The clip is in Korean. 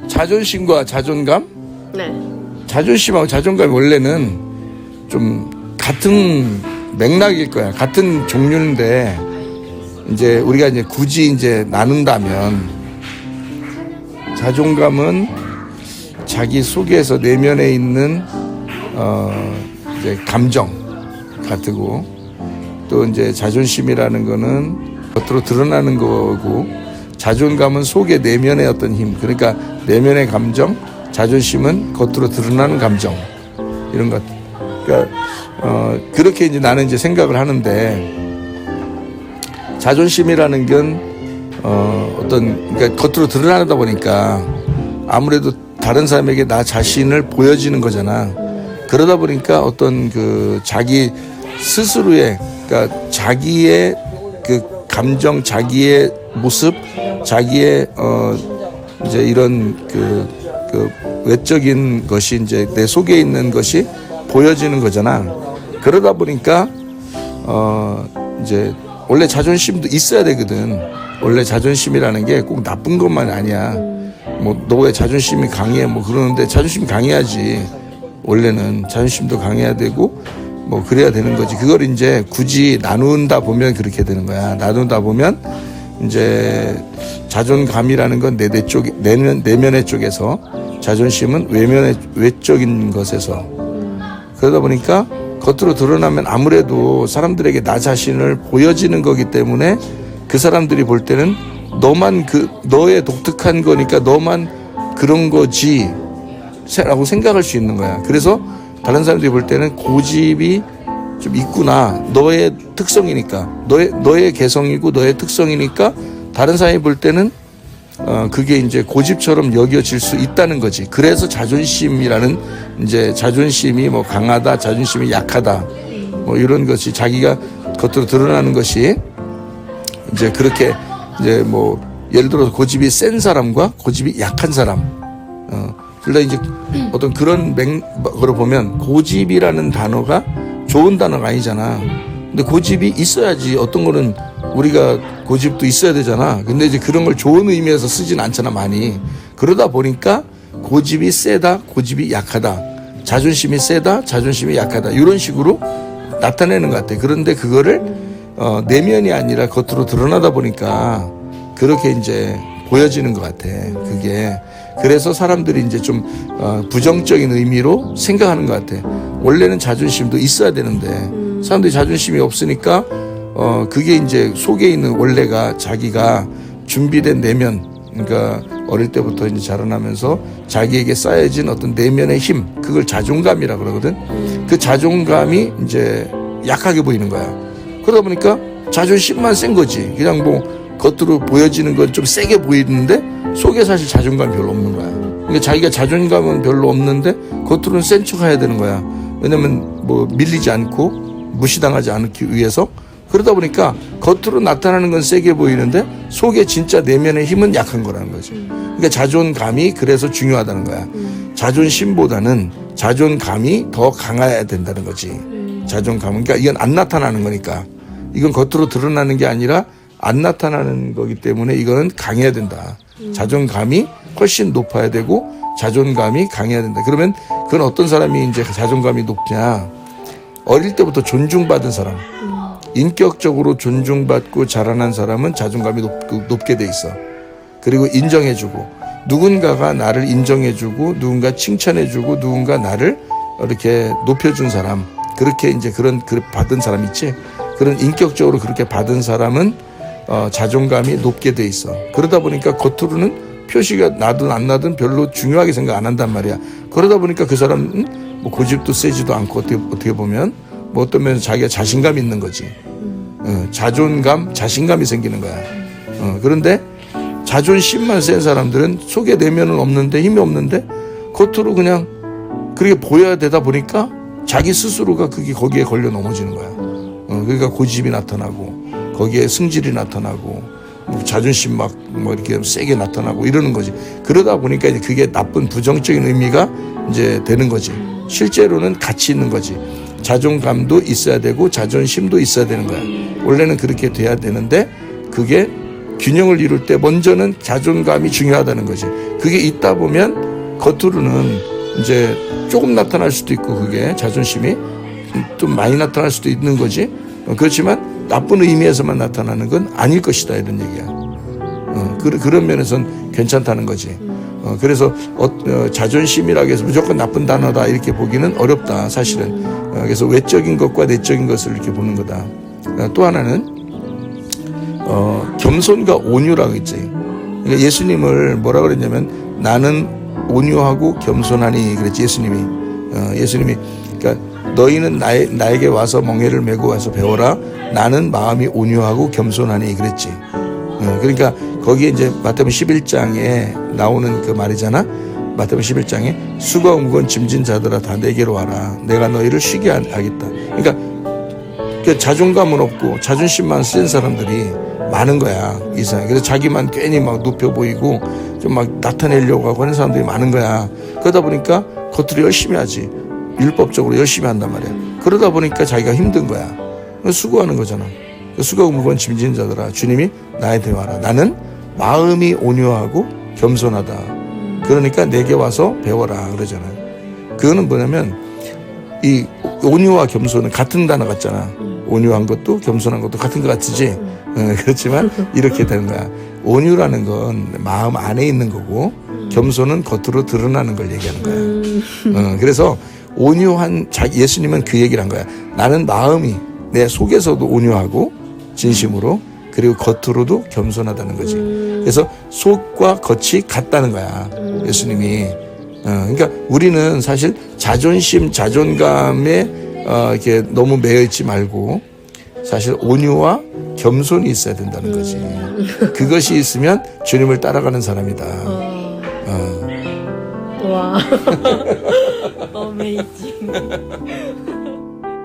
자존심과 자존감? 네. 자존심하고 자존감이 원래는 좀 같은 맥락일 거야. 같은 종류인데, 이제 우리가 이제 굳이 이제 나눈다면, 자존감은 자기 속에서 내면에 있는, 이제 감정 같고, 또 이제 자존심이라는 거는 겉으로 드러나는 거고, 자존감은 속의 내면의 어떤 힘, 그러니까 내면의 감정, 자존심은 겉으로 드러나는 감정, 이런 것. 그러니까 그렇게 이제 나는 이제 생각을 하는데, 자존심이라는 건 어떤, 그러니까 겉으로 드러나다 보니까 아무래도 다른 사람에게 나 자신을 보여지는 거잖아. 그러다 보니까 어떤 그 자기 스스로의, 그러니까 자기의 그 감정, 자기의 모습, 자기의 이제 이런 그 외적인 것이 이제 내 속에 있는 것이 보여지는 거잖아. 그러다 보니까 이제 원래 자존심도 있어야 되거든. 원래 자존심이라는 게 꼭 나쁜 것만 아니야. 뭐 너 왜 자존심이 강해 뭐 그러는데, 자존심이 강해야지. 원래는 자존심도 강해야 되고 뭐 그래야 되는 거지. 그걸 이제 굳이 나눈다 보면 그렇게 되는 거야. 나누다 보면 이제 자존감이라는 건 내면의 쪽에서, 자존심은 외적인 것에서. 그러다 보니까 겉으로 드러나면 아무래도 사람들에게 나 자신을 보여지는 거기 때문에 그 사람들이 볼 때는 너의 독특한 거니까 너만 그런 거지 라고 생각할 수 있는 거야. 그래서 다른 사람들이 볼 때는 고집이 좀 있구나. 너의 특성이니까. 너의 개성이고 너의 특성이니까 다른 사람이 볼 때는 그게 이제 고집처럼 여겨질 수 있다는 거지. 그래서 자존심이라는, 이제 자존심이 뭐 강하다, 자존심이 약하다, 뭐 이런 것이 자기가 겉으로 드러나는 것이 이제 그렇게 이제 뭐 예를 들어서 고집이 센 사람과 고집이 약한 사람, 둘 다 이제 어떤 그런 맥으로 보면 고집이라는 단어가 좋은 단어가 아니잖아. 근데 고집이 있어야지. 어떤 거는 우리가 고집도 있어야 되잖아. 근데 이제 그런 걸 좋은 의미에서 쓰진 않잖아, 많이. 그러다 보니까 고집이 세다, 고집이 약하다, 자존심이 세다, 자존심이 약하다, 이런 식으로 나타내는 것 같아. 그런데 그거를 내면이 아니라 겉으로 드러나다 보니까 그렇게 이제 보여지는 것 같아, 그게. 그래서 사람들이 이제 좀 부정적인 의미로 생각하는 것 같아. 원래는 자존심도 있어야 되는데 사람들이 자존심이 없으니까 그게 이제 속에 있는 원래가 자기가 준비된 내면, 그러니까 어릴 때부터 이제 자라나면서 자기에게 쌓여진 어떤 내면의 힘, 그걸 자존감이라 그러거든. 그 자존감이 이제 약하게 보이는 거야. 그러다 보니까 자존심만 센 거지. 그냥 뭐 겉으로 보여지는 건 좀 세게 보이는데 속에 사실 자존감이 별로 없는 거야. 그러니까 자기가 자존감은 별로 없는데 겉으로는 센 척 해야 되는 거야. 왜냐면 뭐 밀리지 않고 무시당하지 않기 위해서. 그러다 보니까 겉으로 나타나는 건 세게 보이는데 속에 진짜 내면의 힘은 약한 거라는 거지. 그러니까 자존감이 그래서 중요하다는 거야. 자존심보다는 자존감이 더 강해야 된다는 거지. 자존감은. 그러니까 이건 안 나타나는 거니까. 이건 겉으로 드러나는 게 아니라 안 나타나는 거기 때문에 이거는 강해야 된다. 자존감이 훨씬 높아야 되고 자존감이 강해야 된다. 그러면 그건 어떤 사람이 이제 자존감이 높냐? 어릴 때부터 존중받은 사람. 인격적으로 존중받고 자라난 사람은 자존감이 높게 돼 있어. 그리고 인정해주고, 누군가가 나를 인정해주고, 누군가 칭찬해주고, 누군가 나를 이렇게 높여준 사람, 그렇게 이제 그런 받은 사람 있지. 그런 인격적으로 그렇게 받은 사람은 자존감이 높게 돼 있어. 그러다 보니까 겉으로는 표시가 나든 안 나든 별로 중요하게 생각 안 한단 말이야. 그러다 보니까 그 사람은 뭐 고집도 세지도 않고 어떻게 보면 뭐 어떤 면에서 자기가 자신감이 있는 거지. 자신감이 생기는 거야. 그런데 자존심만 센 사람들은 속에 내면은 없는데, 힘이 없는데 겉으로 그냥 그렇게 보여야 되다 보니까 자기 스스로가 거기에 걸려 넘어지는 거야. 그러니까 고집이 나타나고 거기에 승질이 나타나고 뭐 자존심 뭐 이렇게 세게 나타나고 이러는 거지. 그러다 보니까 이제 그게 나쁜 부정적인 의미가 이제 되는 거지. 실제로는 같이 있는 거지. 자존감도 있어야 되고 자존심도 있어야 되는 거야. 원래는 그렇게 돼야 되는데 그게 균형을 이룰 때 먼저는 자존감이 중요하다는 거지. 그게 있다 보면 겉으로는 이제 조금 나타날 수도 있고 그게 자존심이 좀 많이 나타날 수도 있는 거지. 그렇지만 나쁜 의미에서만 나타나는 건 아닐 것이다 이런 얘기야. 그런 면에서는 괜찮다는 거지. 그래서 자존심이라고 해서 무조건 나쁜 단어다 이렇게 보기는 어렵다 사실은. 그래서 외적인 것과 내적인 것을 이렇게 보는 거다. 또 하나는 겸손과 온유라고 했지. 그러니까 예수님을 뭐라 그랬냐면 나는 온유하고 겸손하니 그랬지 예수님이. 예수님이 그러니까 너희는 나에게 와서 멍에를 메고 와서 배워라. 나는 마음이 온유하고 겸손하니 그랬지. 그러니까 거기에 이제 마태복음 11장에 나오는 그 말이잖아. 마태복음 11장에 수고하고 무거운 짐진 자들아 다 내게로 와라. 내가 너희를 쉬게 하겠다. 그러니까 그 자존감은 없고 자존심만 센 사람들이 많은 거야. 이 세상에. 그래서 자기만 괜히 막 높여 보이고 좀 막 나타내려고 하고 하는 사람들이 많은 거야. 그러다 보니까 겉으로 열심히 하지. 율법적으로 열심히 한단 말이야. 그러다 보니까 자기가 힘든 거야. 수고하는 거잖아. 수고하고 무거운 짐진 자들아 주님이 나한테 와라. 나는 마음이 온유하고 겸손하다. 그러니까 내게 와서 배워라 그러잖아요. 그거는 뭐냐면 이 온유와 겸손은 같은 단어 같잖아. 온유한 것도 겸손한 것도 같은 것 같지. 그렇지만 이렇게 되는 거야. 온유라는 건 마음 안에 있는 거고 겸손은 겉으로 드러나는 걸 얘기하는 거야. 그래서 온유한 예수님은 그 얘기를 한 거야. 나는 마음이 내 속에서도 온유하고 진심으로 그리고 겉으로도 겸손하다는 거지. 그래서 속과 겉이 같다는 거야. 예수님이. 그러니까 우리는 사실 자존심, 자존감에 이렇게 너무 매여 있지 말고 사실 온유와 겸손이 있어야 된다는 거지. 그것이 있으면 주님을 따라가는 사람이다. 와. 어메이징.